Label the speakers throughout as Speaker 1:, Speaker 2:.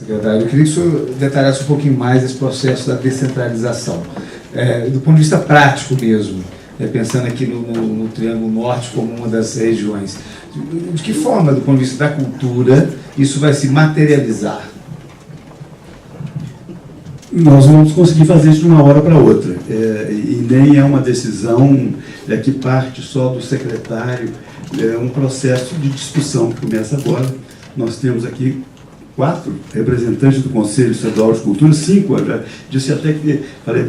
Speaker 1: Secretário, eu queria que o senhor detalhasse um pouquinho mais esse processo da descentralização. Do ponto de vista prático mesmo, pensando aqui no Triângulo Norte como uma das regiões, de que forma, do ponto de vista da cultura, isso vai se materializar?
Speaker 2: Nós não vamos conseguir fazer isso de uma hora para outra, e nem é uma decisão que parte só do secretário, é um processo de discussão que começa agora. Nós temos aqui 4 representantes do Conselho Estadual de Cultura, 5, eu já disse até que, falei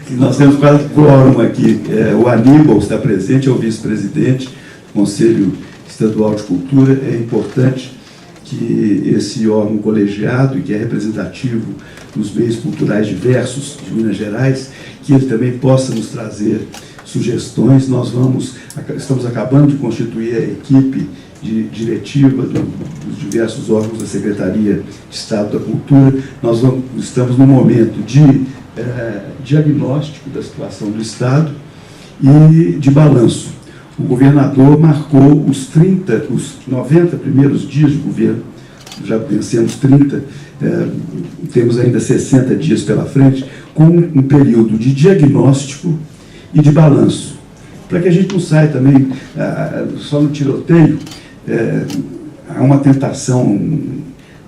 Speaker 2: que nós temos quase quórum aqui. O Aníbal está presente, é o vice-presidente do Conselho Estadual de Cultura. É importante que esse órgão colegiado, e que é representativo dos meios culturais diversos de Minas Gerais, que ele também possa nos trazer sugestões. Estamos acabando de constituir a equipe diretiva dos diversos órgãos da Secretaria de Estado da Cultura. Nós estamos no momento de diagnóstico da situação do Estado e de balanço. O governador marcou os 90 primeiros dias de governo, já vencemos 30, temos ainda 60 dias pela frente, com um período de diagnóstico e de balanço, para que a gente não saia também só no tiroteio. Há uma tentação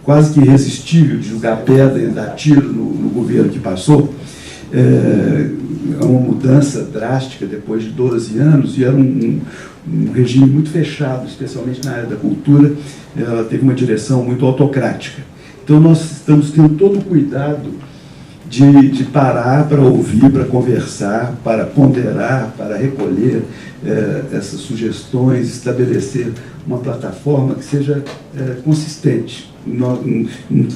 Speaker 2: quase que irresistível de jogar pedra e dar tiro no governo que passou. É uma mudança drástica depois de 12 anos, e era um regime muito fechado, especialmente na área da cultura. Ela teve uma direção muito autocrática. Então nós estamos tendo todo o cuidado de parar para ouvir, para conversar, para ponderar, para recolher essas sugestões, estabelecer uma plataforma que seja consistente.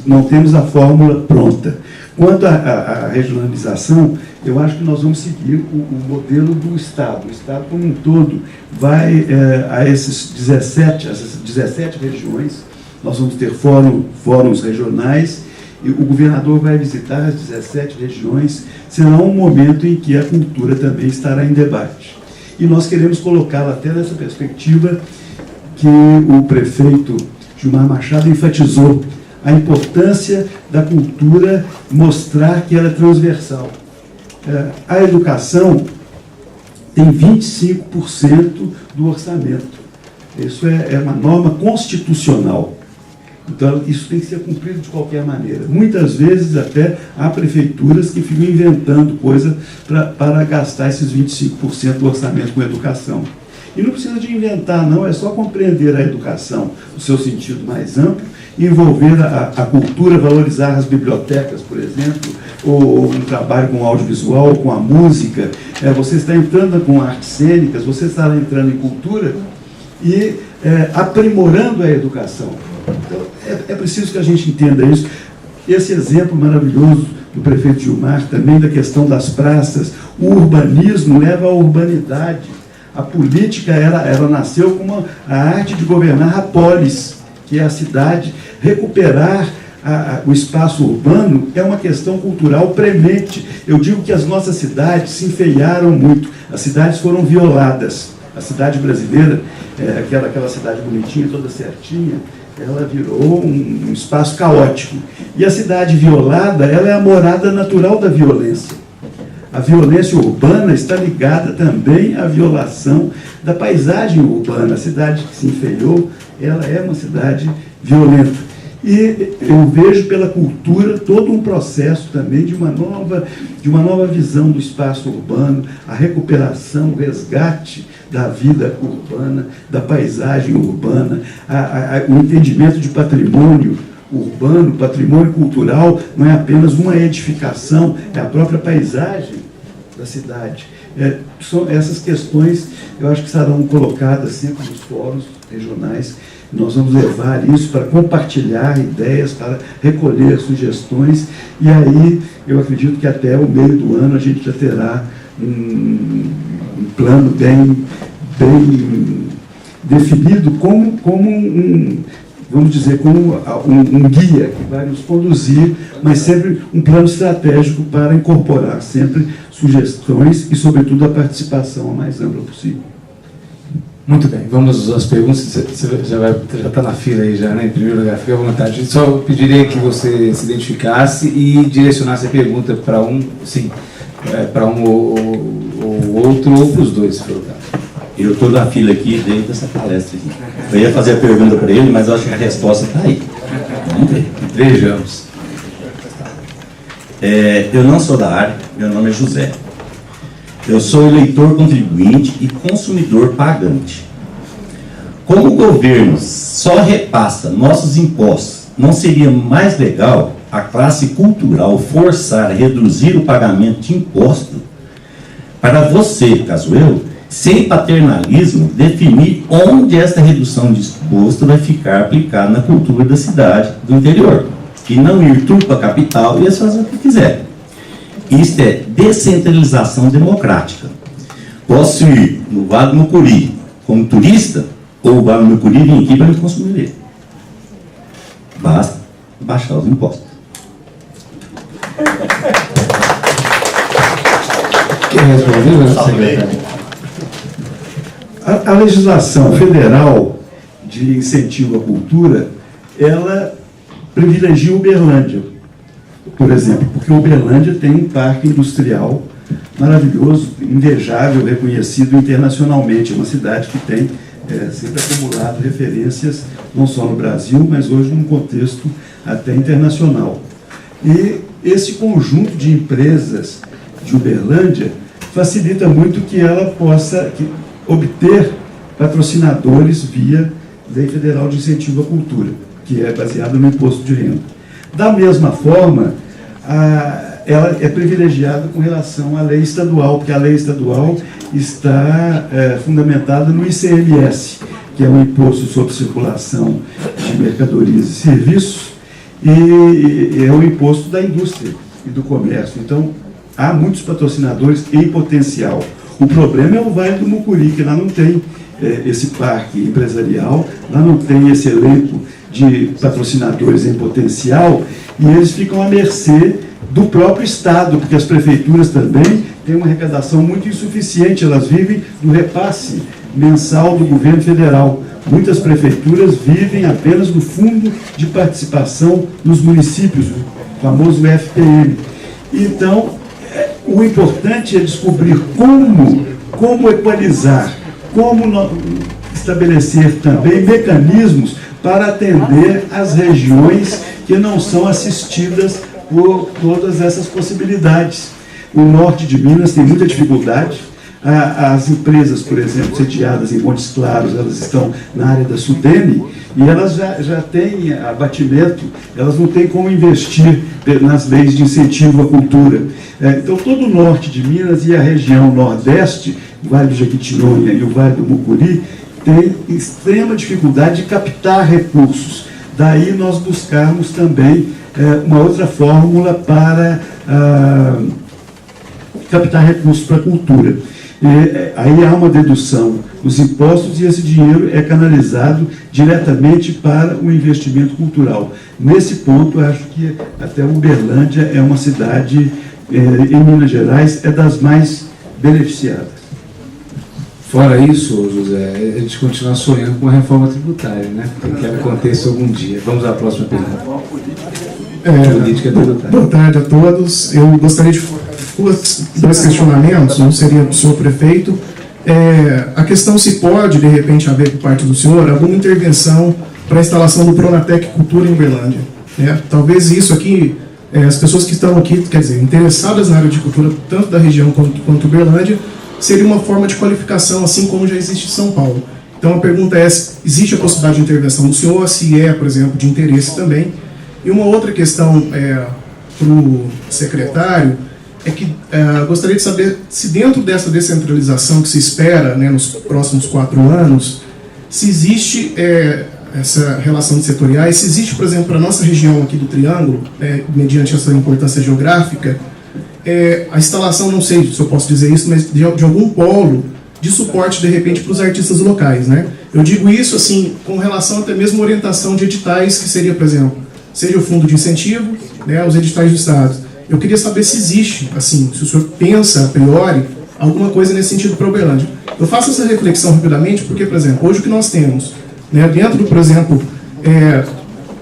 Speaker 2: Não temos a fórmula pronta. Quanto à regionalização, eu acho que nós vamos seguir o modelo do Estado. O Estado como um todo vai a essas 17 regiões. Nós vamos ter fóruns regionais, e o governador vai visitar as 17 regiões. Será um momento em que a cultura também estará em debate. E nós queremos colocá-la até nessa perspectiva que o prefeito Gilmar Machado enfatizou, a importância da cultura mostrar que ela é transversal. A educação tem 25% do orçamento. Isso é uma norma constitucional. Então, isso tem que ser cumprido de qualquer maneira. Muitas vezes, até, há prefeituras que ficam inventando coisa para gastar esses 25% do orçamento com educação. E não precisa de inventar, não, é só compreender a educação no seu sentido mais amplo, envolver a cultura, valorizar as bibliotecas, por exemplo, ou um trabalho com o audiovisual, com a música. Você está entrando com artes cênicas, você está entrando em cultura e aprimorando a educação. Então, é preciso que a gente entenda isso. Esse exemplo maravilhoso do prefeito Gilmar, também da questão das praças, o urbanismo leva à urbanidade. A política, ela nasceu como a arte de governar a polis, que é a cidade. Recuperar o espaço urbano é uma questão cultural premente. Eu digo que as nossas cidades se enfeiaram muito, as cidades foram violadas. A cidade brasileira, aquela cidade bonitinha, toda certinha, ela virou um espaço caótico. E a cidade violada, ela é a morada natural da violência. A violência urbana está ligada também à violação da paisagem urbana. A cidade que se enfeiou, ela é uma cidade violenta. E eu vejo pela cultura todo um processo também de uma nova visão do espaço urbano, a recuperação, o resgate da vida urbana, da paisagem urbana, o entendimento de patrimônio urbano, patrimônio cultural, não é apenas uma edificação, é a própria paisagem da cidade. São essas questões, eu acho que serão colocadas sempre nos fóruns regionais. Nós vamos levar isso para compartilhar ideias, para recolher sugestões, e aí eu acredito que até o meio do ano a gente já terá um plano bem definido como vamos dizer, como um guia que vai nos conduzir, mas sempre um plano estratégico para incorporar sempre sugestões e, sobretudo, a participação a mais ampla possível.
Speaker 1: Muito bem, vamos às perguntas. Você já está na fila aí, já, né? Em primeiro lugar, fique à vontade. Só pediria que você se identificasse e direcionasse a pergunta para para um ou outro, ou para os dois, se for o caso.
Speaker 3: Eu estou na fila aqui desde essa palestra aqui. Eu ia fazer a pergunta para ele, mas eu acho que a resposta está aí. Vamos ver.
Speaker 1: Vejamos.
Speaker 3: Eu não sou da área, meu nome é José. Eu sou eleitor contribuinte e consumidor pagante. Como o governo só repassa nossos impostos, não seria mais legal a classe cultural forçar a reduzir o pagamento de imposto para você, caso eu, sem paternalismo, definir onde esta redução de imposto vai ficar aplicada na cultura da cidade do interior, e não ir tudo para a capital e eles fazem o que quiserem. Isto é descentralização democrática. Posso ir no Vale do Mucuri como turista, ou o Vale do Mucuri vir aqui para me consumir. Basta baixar os impostos.
Speaker 1: Quer responder, secretário?
Speaker 2: A legislação federal de incentivo à cultura, ela privilegia Uberlândia, por exemplo, porque Uberlândia tem um parque industrial maravilhoso, invejável, reconhecido internacionalmente. É uma cidade que tem sempre acumulado referências, não só no Brasil, mas hoje num contexto até internacional. E esse conjunto de empresas de Uberlândia facilita muito que ela possa obter patrocinadores via Lei Federal de Incentivo à Cultura, que é baseada no imposto de renda. Da mesma forma, ela é privilegiada com relação à lei estadual, porque a lei estadual está fundamentada no ICMS, que é o Imposto sobre Circulação de Mercadorias e Serviços, e é o imposto da indústria e do comércio. Então, há muitos patrocinadores em potencial. O problema é o Vale do Mucuri, que lá não tem esse parque empresarial, lá não tem esse elenco de patrocinadores em potencial, e eles ficam à mercê do próprio Estado, porque as prefeituras também têm uma arrecadação muito insuficiente, elas vivem do repasse mensal do governo federal. Muitas prefeituras vivem apenas do Fundo de Participação nos Municípios, o famoso FPM. Então, o importante é descobrir como equalizar, como estabelecer também mecanismos para atender as regiões que não são assistidas por todas essas possibilidades. O norte de Minas tem muita dificuldade. As empresas, por exemplo, sediadas em Montes Claros, elas estão na área da Sudene e elas já têm abatimento, elas não têm como investir nas leis de incentivo à cultura. Então, todo o norte de Minas e a região nordeste, o Vale do Jequitinhonha e o Vale do Mucuri, tem extrema dificuldade de captar recursos. Daí nós buscarmos também uma outra fórmula para captar recursos para a cultura. Aí há uma dedução dos impostos e esse dinheiro é canalizado diretamente para o investimento cultural. Nesse ponto, eu acho que até Uberlândia é uma cidade, em Minas Gerais, é das mais beneficiadas.
Speaker 1: Fora isso, José, a gente continua sonhando com a reforma tributária, né? Que aconteça algum dia. Vamos à próxima pergunta. Política tributária.
Speaker 4: Boa tarde a todos. Eu gostaria de dois questionamentos, um seria do senhor prefeito. A questão se pode, de repente, haver por parte do senhor alguma intervenção para a instalação do Pronatec Cultura em Uberlândia. Talvez isso aqui, as pessoas que estão aqui, quer dizer, interessadas na área de cultura, tanto da região quanto Uberlândia, seria uma forma de qualificação, assim como já existe em São Paulo. Então a pergunta é, existe a possibilidade de intervenção do senhor, se por exemplo, de interesse também? E uma outra questão para o secretário é que gostaria de saber se dentro dessa descentralização que se espera, né, nos próximos 4 anos, se existe essa relação de setoriais, se existe, por exemplo, para a nossa região aqui do Triângulo, mediante essa importância geográfica, a instalação, não sei se eu posso dizer isso, mas de algum polo de suporte, de repente, para os artistas locais, né? Eu digo isso, assim, com relação até mesmo à orientação de editais, que seria, por exemplo, seja o fundo de incentivo, né, os editais do Estado. Eu queria saber se existe, assim, se o senhor pensa, a priori, alguma coisa nesse sentido para Uberlândia. Eu faço essa reflexão rapidamente porque, por exemplo, hoje o que nós temos, né, dentro, por exemplo,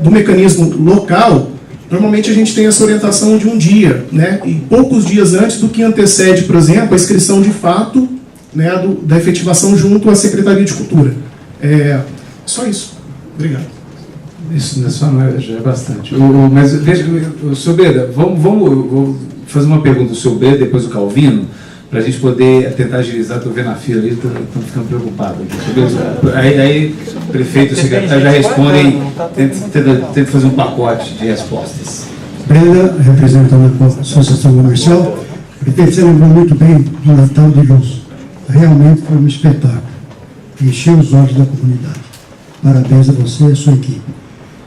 Speaker 4: do mecanismo local, normalmente a gente tem essa orientação de um dia, né, e poucos dias antes do que antecede, por exemplo, a inscrição de fato, né, da efetivação junto à Secretaria de Cultura. Só isso. Obrigado.
Speaker 1: Isso só já é bastante. Mas veja, senhor Beda, vamos fazer uma pergunta do senhor Beda, depois do Calvino, para a gente poder tentar agilizar. Estou vendo a fila ali, estou ficando preocupado aqui. Aí o prefeito e o secretário já respondem, tenta fazer um pacote de respostas.
Speaker 5: Brenda, representando a Associação Comercial, prefeito, você lembrou muito bem do Natal de Luz. Realmente foi um espetáculo. Encheu os olhos da comunidade. Parabéns a você e a sua equipe.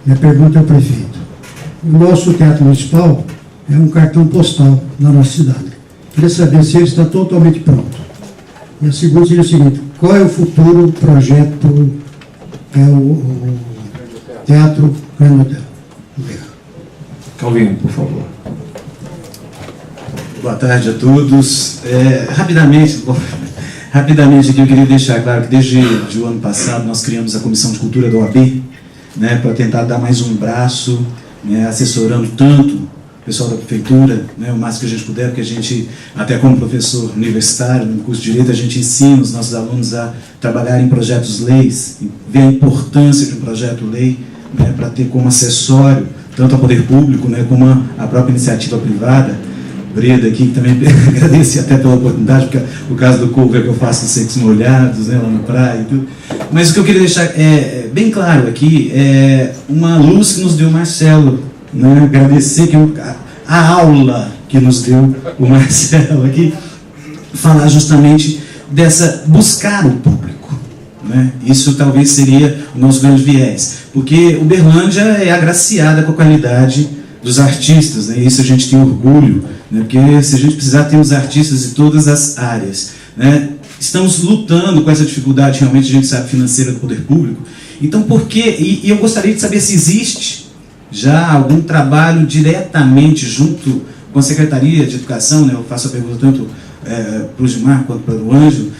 Speaker 5: Minha pergunta é ao prefeito. O nosso Teatro Municipal é um cartão postal da nossa cidade. Queria saber se ele está totalmente pronto. E a segunda seria o seguinte: qual é o futuro projeto o Teatro Grande Hotel? Obrigado.
Speaker 1: Calvino, por favor.
Speaker 6: Boa tarde a todos. Rapidamente aqui eu queria deixar claro que desde o ano passado nós criamos a Comissão de Cultura da OAB, né, para tentar dar mais um braço, né, assessorando tanto o pessoal da prefeitura, né, o máximo que a gente puder, porque a gente, até como professor universitário no curso de Direito, a gente ensina os nossos alunos a trabalhar em projetos-leis, ver a importância de um projeto-lei, né, para ter como acessório tanto ao poder público, né, como a própria iniciativa privada. Breda aqui, que também agradeci até pela oportunidade, porque o caso do cover que eu faço dos Secos Molhados, né, lá na praia e tudo. Mas o que eu queria deixar bem claro aqui é uma luz que nos deu o Marcelo, né, agradecer que a aula que nos deu o Marcelo aqui, falar justamente dessa, buscar o público, né? Isso talvez seria o nosso grande viés, porque Uberlândia é agraciada com a qualidade dos artistas, né? Isso a gente tem orgulho, né? Porque se a gente precisar, temos artistas de todas as áreas, né? Estamos lutando com essa dificuldade, realmente, a gente sabe, financeira do poder público. Então, por quê? E eu gostaria de saber se existe já algum trabalho diretamente junto com a Secretaria de Educação, né? Eu faço a pergunta tanto para o Gilmar quanto para o Ângelo,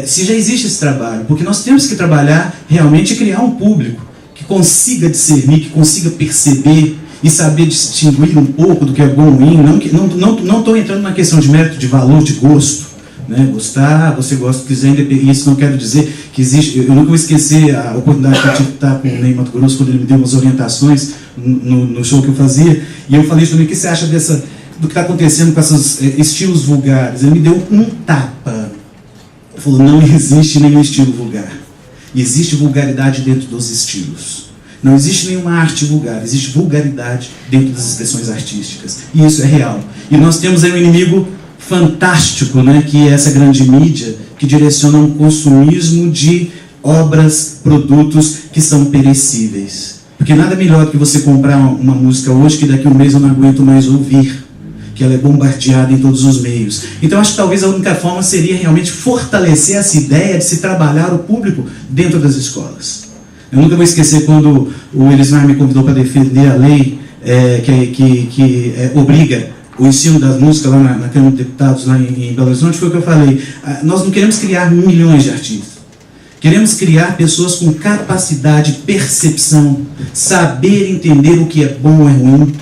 Speaker 6: se já existe esse trabalho, porque nós temos que trabalhar realmente e criar um público que consiga discernir, que consiga perceber e saber distinguir um pouco do que é bom ou ruim. Não estou entrando na questão de mérito, de valor, de gosto, né? Gostar, você gosta, quiser, isso não quero dizer que existe. Eu nunca vou esquecer a oportunidade que eu tive de estar com o Ney Mato Grosso, quando ele me deu umas orientações no show que eu fazia, e eu falei também: o que você acha do que está acontecendo com esses estilos vulgares? Ele me deu um tapa. Ele falou: não existe nenhum estilo vulgar. Existe vulgaridade dentro dos estilos. Não existe nenhuma arte vulgar, existe vulgaridade dentro das expressões artísticas. E isso é real. E nós temos aí um inimigo fantástico, né, que é essa grande mídia, que direciona um consumismo de obras, produtos que são perecíveis. Porque nada melhor do que você comprar uma música hoje que daqui a um mês eu não aguento mais ouvir, que ela é bombardeada em todos os meios. Então acho que talvez a única forma seria realmente fortalecer essa ideia de se trabalhar o público dentro das escolas. Eu nunca vou esquecer quando o Elismar me convidou para defender a lei que obriga o ensino das músicas lá na Câmara de Deputados, lá em Belo Horizonte. Foi o que eu falei: nós não queremos criar milhões de artistas. Queremos criar pessoas com capacidade, percepção, saber entender o que é bom ou é ruim,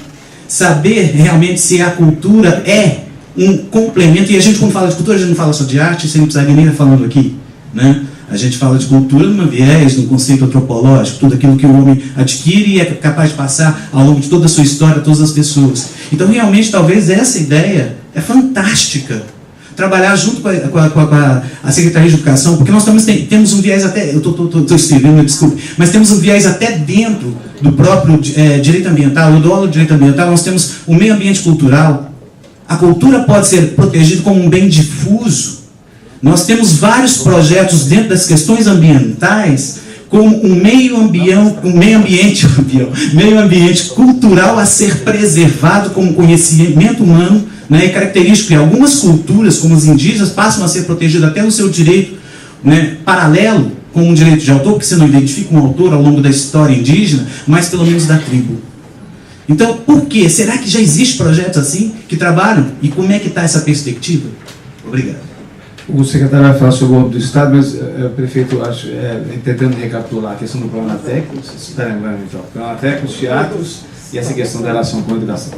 Speaker 6: saber realmente se a cultura é um complemento. E a gente, quando fala de cultura, a gente não fala só de arte, você não precisaria nem estar falando aqui, né? A gente fala de cultura numa viés, num conceito antropológico, tudo aquilo que o homem adquire e é capaz de passar ao longo de toda a sua história, todas as pessoas. Então, realmente, talvez essa ideia é fantástica. Trabalhar junto com a Secretaria de Educação, porque nós temos um viés até, eu estou escrevendo, desculpe, mas temos um viés até dentro do próprio direito ambiental. Eu dou aula de direito ambiental, nós temos o meio ambiente cultural. A cultura pode ser protegida como um bem difuso. Nós temos vários projetos dentro das questões ambientais, como um meio ambiente cultural a ser preservado como conhecimento humano, né, e característico. E algumas culturas, como os indígenas, passam a ser protegidas até no seu direito, né, paralelo com um direito de autor, porque você não identifica um autor ao longo da história indígena, mas pelo menos da tribo. Então, por quê? Será que já existem projetos assim que trabalham? E como é que está essa perspectiva? Obrigado.
Speaker 1: O secretário vai falar sobre o âmbito do Estado, mas prefeito, acho, tentando recapitular a questão do Pronatec, você está lembrando então, Pronatec, os teatros e essa questão da relação com a educação.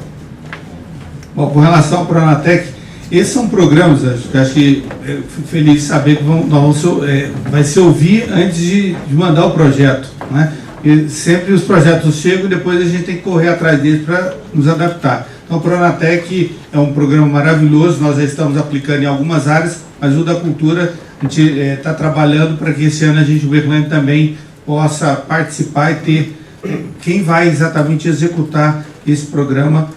Speaker 7: Bom, com relação ao Pronatec, esses são programas, acho que eu fico feliz de saber que vai se ouvir antes de mandar o projeto, né? E sempre os projetos chegam e depois a gente tem que correr atrás deles para nos adaptar. Então, o Pronatec é um programa maravilhoso, nós já estamos aplicando em algumas áreas, mas o da cultura a gente está trabalhando para que esse ano a gente, o Uberlândia, também possa participar e ter quem vai exatamente executar esse programa,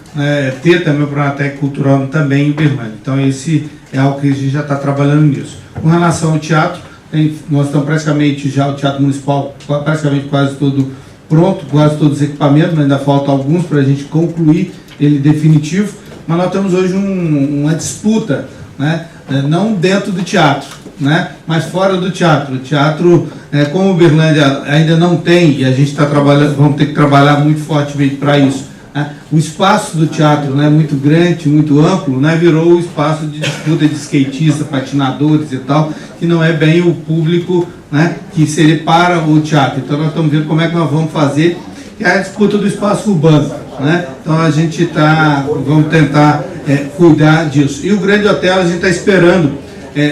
Speaker 7: ter também o Pronatec Cultural também em Uberlândia. Então, esse é algo que a gente já está trabalhando nisso. Com relação ao teatro, nós estamos praticamente já, o Teatro Municipal, praticamente quase todo pronto, quase todos os equipamentos, mas ainda faltam alguns para a gente concluir ele definitivo, mas nós temos hoje uma disputa, né? Não dentro do teatro, né? Mas fora do teatro. O teatro, como Uberlândia ainda não tem, e a gente está trabalhando, vamos ter que trabalhar muito fortemente para isso, né? O espaço do teatro, né, muito grande, muito amplo, né, virou o espaço de disputa de skatistas, patinadores e tal, que não é bem o público, né, que seria para o teatro. Então nós estamos vendo como é que nós vamos fazer, que é a disputa do espaço urbano, né? Então a gente vamos tentar cuidar disso. E o Grande Hotel a gente está esperando,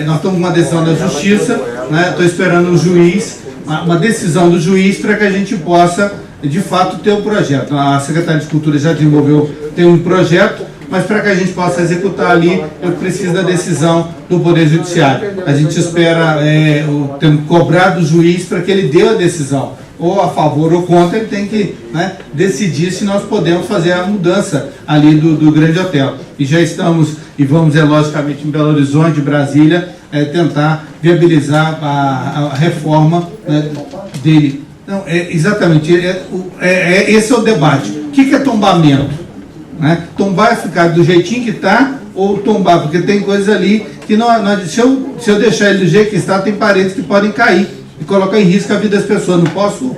Speaker 7: nós estamos com uma decisão da Justiça, né? Estou esperando o juiz, uma decisão do juiz para que a gente possa, de fato, ter um projeto. A Secretaria de Cultura já desenvolveu, tem um projeto, mas para que a gente possa executar ali, eu preciso da decisão do Poder Judiciário. A gente espera cobrar do juiz para que ele dê a decisão, ou a favor ou contra, ele tem que, né, decidir se nós podemos fazer a mudança ali do Grande Hotel. E já estamos, e vamos, logicamente, em Belo Horizonte, Brasília, tentar viabilizar a reforma, né, dele. Não, exatamente, esse é o debate. O que é tombamento? Né? Tombar é ficar do jeitinho que está, ou tombar, porque tem coisas ali que não se eu deixar ele do jeito que está, tem paredes que podem cair e colocar em risco a vida das pessoas. Não posso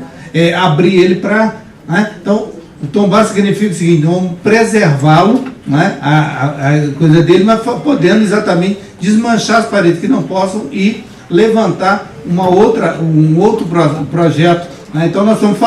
Speaker 7: abrir ele para... Né? Então, o tombar significa o seguinte: vamos preservá-lo, né, a coisa dele, mas podendo exatamente desmanchar as paredes que não possam e levantar um outro projeto. Né? Então nós estamos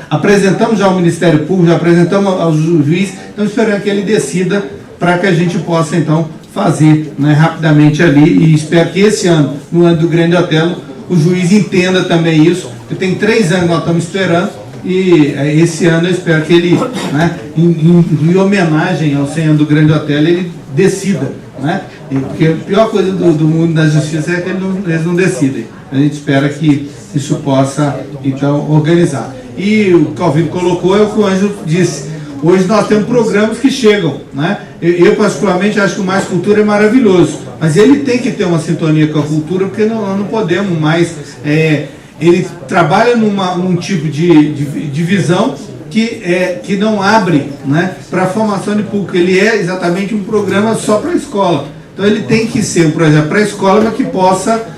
Speaker 7: apresentamos já ao Ministério Público, já apresentamos ao juiz, estamos esperando que ele decida para que a gente possa então fazer, né, rapidamente ali, e espero que esse ano, no ano do Grande Hotel, o juiz entenda também isso, porque tem 3 anos que nós estamos esperando, e esse ano eu espero que ele, né, em homenagem ao 100 anos do Grande Hotel, ele decida, né? Porque a pior coisa do mundo da justiça é que eles não decidem. A gente espera que isso possa, então, organizar. E o Calvino colocou, é o que o Ângelo disse. Hoje nós temos programas que chegam, né? Eu particularmente acho que o Mais Cultura é maravilhoso, mas ele tem que ter uma sintonia com a cultura, porque nós não podemos mais... ele trabalha num tipo de visão que não abre, né, para a formação de público. Ele é exatamente um programa só para a escola. Então ele tem que ser um projeto para a escola, mas que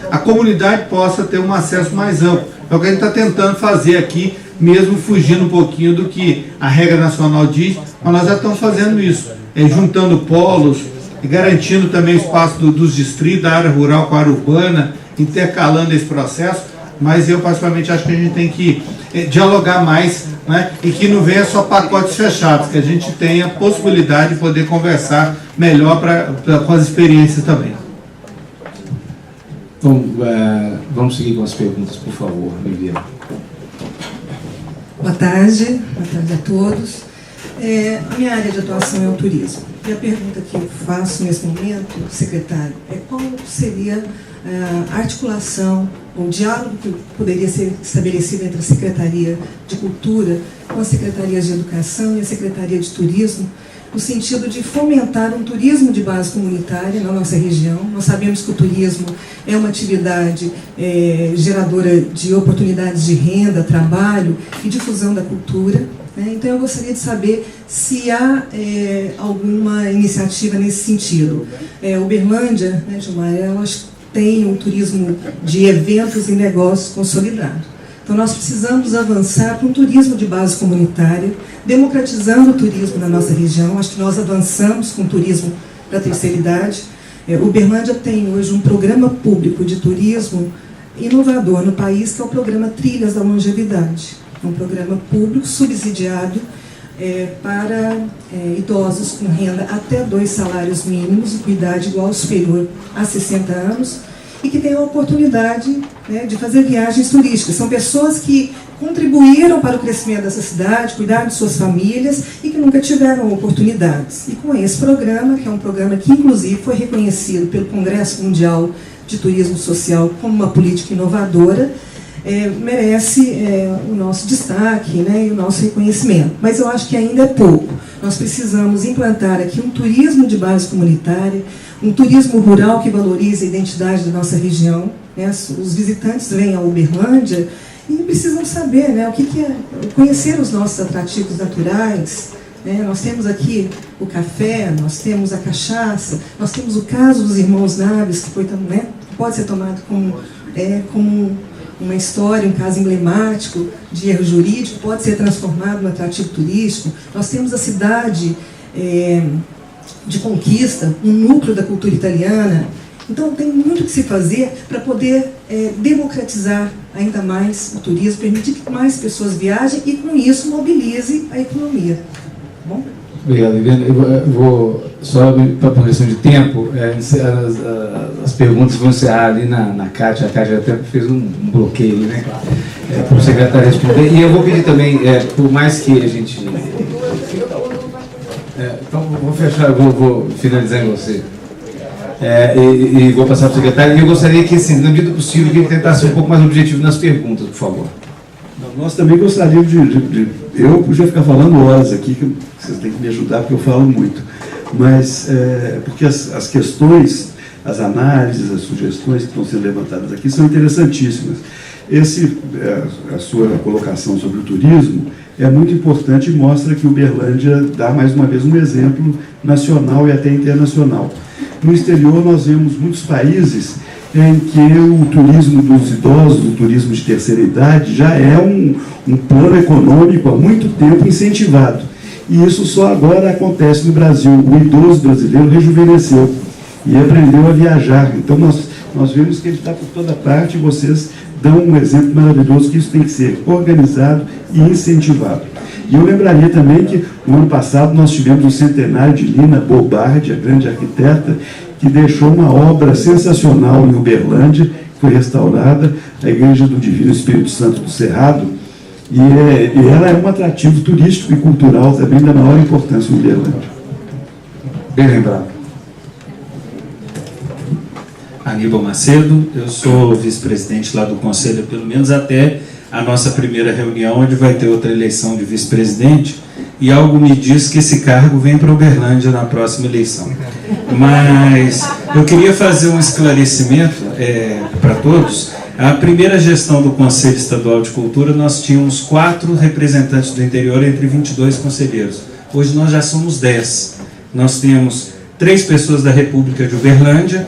Speaker 7: a comunidade possa ter um acesso mais amplo. É o que a gente está tentando fazer aqui, mesmo fugindo um pouquinho do que a regra nacional diz, mas nós já estamos fazendo isso, juntando polos, garantindo também o espaço dos distritos, da área rural com a área urbana, intercalando esse processo. Mas eu particularmente acho que a gente tem que dialogar mais, né, e que não venha só pacotes fechados, que a gente tenha a possibilidade de poder conversar melhor com as experiências também.
Speaker 1: Bom, vamos seguir com as perguntas, por favor, Viviane.
Speaker 8: Boa tarde a todos. A minha área de atuação é o turismo. E a pergunta que eu faço nesse momento, secretário, é qual seria a articulação, o diálogo que poderia ser estabelecido entre a Secretaria de Cultura com as Secretarias de Educação e a Secretaria de Turismo, no sentido de fomentar um turismo de base comunitária na nossa região. Nós sabemos que o turismo é uma atividade geradora de oportunidades de renda, trabalho e difusão da cultura. Então eu gostaria de saber se há alguma iniciativa nesse sentido. Uberlândia, né, Gilmar, elas têm um turismo de eventos e negócios consolidado. Então nós precisamos avançar para um turismo de base comunitária, democratizando o turismo na nossa região. Acho que nós avançamos com o turismo da terceira idade. Uberlândia tem hoje um programa público de turismo inovador no país, que é o programa Trilhas da Longevidade. É um programa público subsidiado para idosos com renda até 2 salários mínimos, com idade igual ou superior a 60 anos, e que tem a oportunidade, né, de fazer viagens turísticas. São pessoas que contribuíram para o crescimento dessa cidade, cuidaram de suas famílias e que nunca tiveram oportunidades. E com esse programa, que é um programa que inclusive foi reconhecido pelo Congresso Mundial de Turismo Social como uma política inovadora, merece o nosso destaque, né, e o nosso reconhecimento. Mas eu acho que ainda é pouco. Nós precisamos implantar aqui um turismo de base comunitária, um turismo rural que valorize a identidade da nossa região, né? Os visitantes vêm a Uberlândia e precisam saber, né, o que é conhecer os nossos atrativos naturais. Nós temos aqui o café, nós temos a cachaça, nós temos o caso dos irmãos Naves, que foi, né, pode ser tomado como uma história, um caso emblemático de erro jurídico, pode ser transformado no atrativo turístico. Nós temos a cidade de Conquista, um núcleo da cultura italiana. Então tem muito que se fazer para poder democratizar ainda mais o turismo, permitir que mais pessoas viajem e com isso mobilize a economia. Tá bom?
Speaker 1: Obrigado, Viviane. Eu vou, só para por questão de tempo, as perguntas vão encerrar ali na Cátia. A Cátia até fez um bloqueio, né, para o secretário responder. E eu vou pedir também, por mais que a gente... então, vou fechar, vou finalizar em você. E vou passar para o secretário. E eu gostaria que, assim, na medida do possível, que ele tentasse ser um pouco mais objetivo nas perguntas, por favor.
Speaker 2: Nós também gostaríamos eu podia ficar falando horas aqui, que vocês têm que me ajudar, porque eu falo muito. Mas, porque as questões, as análises, as sugestões que estão sendo levantadas aqui são interessantíssimas. A sua colocação sobre o turismo é muito importante e mostra que Uberlândia dá, mais uma vez, um exemplo nacional e até internacional. No exterior, nós vemos muitos países em que o turismo dos idosos, o turismo de terceira idade, já é um plano econômico há muito tempo incentivado. E isso só agora acontece no Brasil. O idoso brasileiro rejuvenesceu e aprendeu a viajar. Então, nós vemos que ele está por toda parte e vocês dão um exemplo maravilhoso que isso tem que ser organizado e incentivado. E eu lembraria também que, no ano passado, nós tivemos o centenário de Lina Bobardi, a grande arquiteta, que deixou uma obra sensacional em Uberlândia, que foi restaurada, a Igreja do Divino Espírito Santo do Cerrado, e ela é um atrativo turístico e cultural também da maior importância em Uberlândia.
Speaker 1: Bem lembrado.
Speaker 9: Aníbal Macedo, eu sou vice-presidente lá do Conselho, pelo menos até a nossa primeira reunião, onde vai ter outra eleição de vice-presidente, e algo me diz que esse cargo vem para Uberlândia na próxima eleição. Mas eu queria fazer um esclarecimento para todos. A primeira gestão do Conselho Estadual de Cultura, nós tínhamos 4 representantes do interior entre 22 conselheiros. Hoje nós já somos 10. Nós temos 3 pessoas da República de Uberlândia,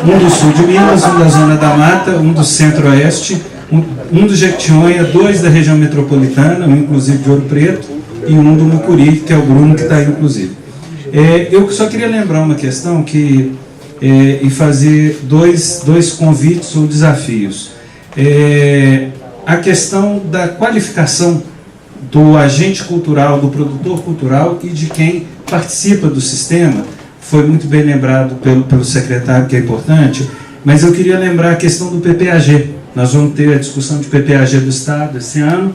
Speaker 9: um do sul de Minas, um da Zona da Mata, um do Centro-Oeste, um do Jequitinhonha, 2 da região metropolitana, um inclusive de Ouro Preto, e um do Mucuri, que é o Bruno, que está aí inclusive. Eu só queria lembrar uma questão e fazer dois convites ou desafios. A questão da qualificação do agente cultural, do produtor cultural e de quem participa do sistema, foi muito bem lembrado pelo secretário, que é importante, mas eu queria lembrar a questão do PPAG. Nós vamos ter a discussão de PPAG do Estado esse ano,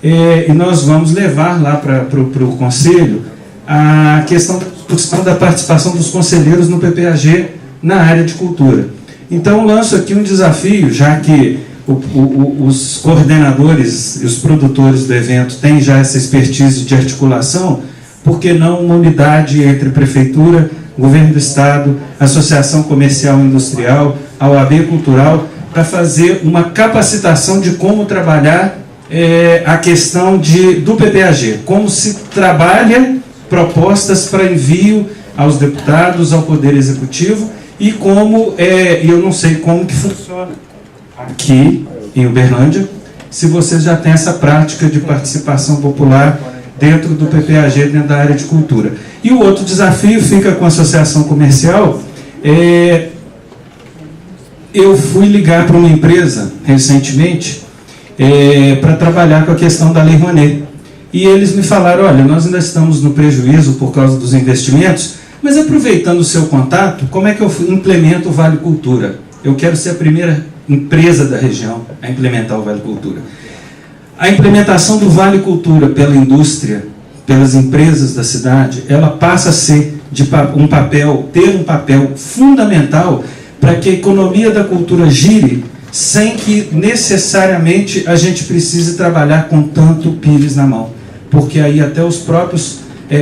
Speaker 9: e nós vamos levar lá para o Conselho a questão da participação dos conselheiros no PPAG na área de cultura. Então, lanço aqui um desafio, já que os coordenadores e os produtores do evento têm já essa expertise de articulação, por que não uma unidade entre Prefeitura, Governo do Estado, Associação Comercial e Industrial, a OAB Cultural, para fazer uma capacitação de como trabalhar a questão do PPAG, como se trabalha propostas para envio aos deputados, ao Poder Executivo, e como, eu não sei como que funciona aqui em Uberlândia, se vocês já têm essa prática de participação popular dentro do PPAG, dentro da área de cultura. E o outro desafio fica com a associação comercial, Eu fui ligar para uma empresa recentemente para trabalhar com a questão da Lei Rouanet. E eles me falaram, olha, nós ainda estamos no prejuízo por causa dos investimentos, mas aproveitando o seu contato, como é que eu implemento o Vale Cultura? Eu quero ser a primeira empresa da região a implementar o Vale Cultura. A implementação do Vale Cultura pela indústria, pelas empresas da cidade, ela passa a ser ter um papel fundamental para que a economia da cultura gire sem que necessariamente a gente precise trabalhar com tanto pires na mão. Porque aí até os próprios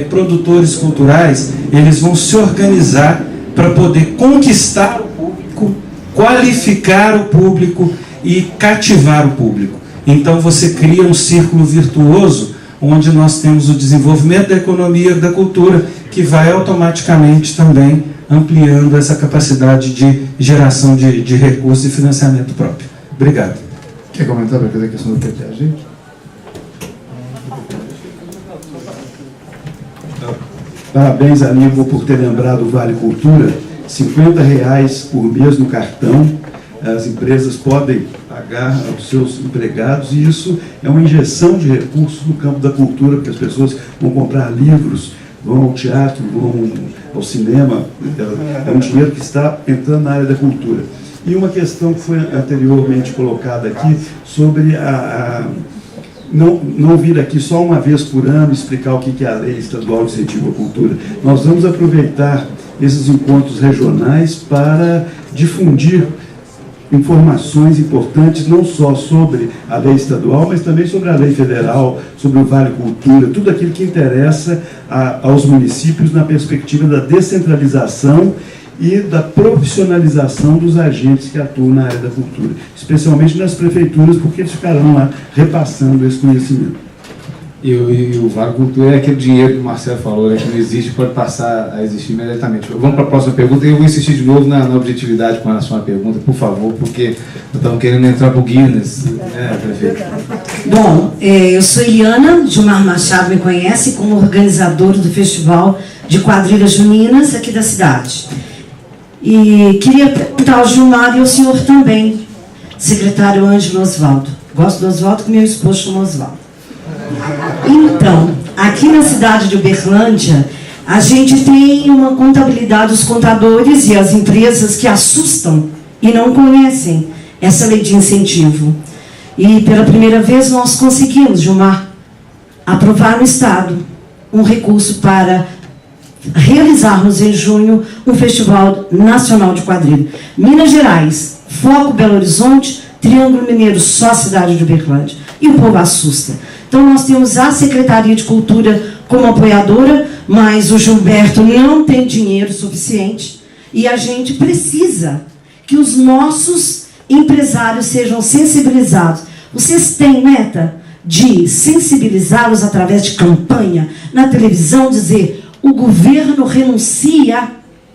Speaker 9: produtores culturais, eles vão se organizar para poder conquistar o público, qualificar o público e cativar o público. Então você cria um círculo virtuoso onde nós temos o desenvolvimento da economia e da cultura, que vai automaticamente também ampliando essa capacidade de geração de recursos e financiamento próprio. Obrigado.
Speaker 4: Quer comentar para a questão do PTAG?
Speaker 2: Parabéns, amigo, por ter lembrado o Vale Cultura. R$50 por mês no cartão. As empresas podem pagar aos seus empregados, e isso é uma injeção de recursos no campo da cultura, porque as pessoas vão comprar livros, vão ao teatro, vão ao cinema. É um dinheiro que está entrando na área da cultura. E uma questão que foi anteriormente colocada aqui sobre não vir aqui só uma vez por ano explicar o que é a Lei Estadual de Incentivo à Cultura. Nós vamos aproveitar esses encontros regionais para difundir informações importantes, não só sobre a lei estadual, mas também sobre a lei federal, sobre o Vale Cultura, tudo aquilo que interessa aos municípios na perspectiva da descentralização e da profissionalização dos agentes que atuam na área da cultura, especialmente nas prefeituras, porque eles ficarão lá repassando esse conhecimento.
Speaker 1: E o Vale Cultura é aquele dinheiro que o Marcelo falou, né, que não existe, pode passar a existir imediatamente. Vamos para a próxima pergunta, e eu vou insistir de novo na objetividade com relação à pergunta, por favor, porque estamos querendo entrar para o Guinness, né, prefeito?
Speaker 10: Bom, eu sou Eliana, Gilmar Machado me conhece como organizadora do Festival de Quadrilhas Juninas aqui da cidade. E queria perguntar ao Gilmar e ao senhor também, secretário Ângelo Osvaldo. Gosto do Osvaldo, que meu esposo chama Osvaldo. Então, aqui na cidade de Uberlândia, a gente tem uma contabilidade dos contadores e as empresas que assustam e não conhecem essa lei de incentivo. E pela primeira vez nós conseguimos, Gilmar, aprovar no Estado um recurso para realizarmos em junho um Festival Nacional de Quadrilha. Minas Gerais, foco Belo Horizonte, Triângulo Mineiro, só a cidade de Uberlândia. E o povo assusta. Então nós temos a Secretaria de Cultura como apoiadora, mas o Gilberto não tem dinheiro suficiente e a gente precisa que os nossos empresários sejam sensibilizados. Vocês têm meta de sensibilizá-los através de campanha, na televisão, dizer o governo renuncia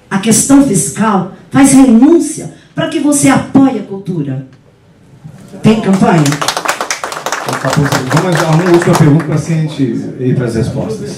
Speaker 10: à questão fiscal, faz renúncia para que você apoie a cultura. Tem campanha?
Speaker 1: Vamos a uma última pergunta para a gente ir para as respostas.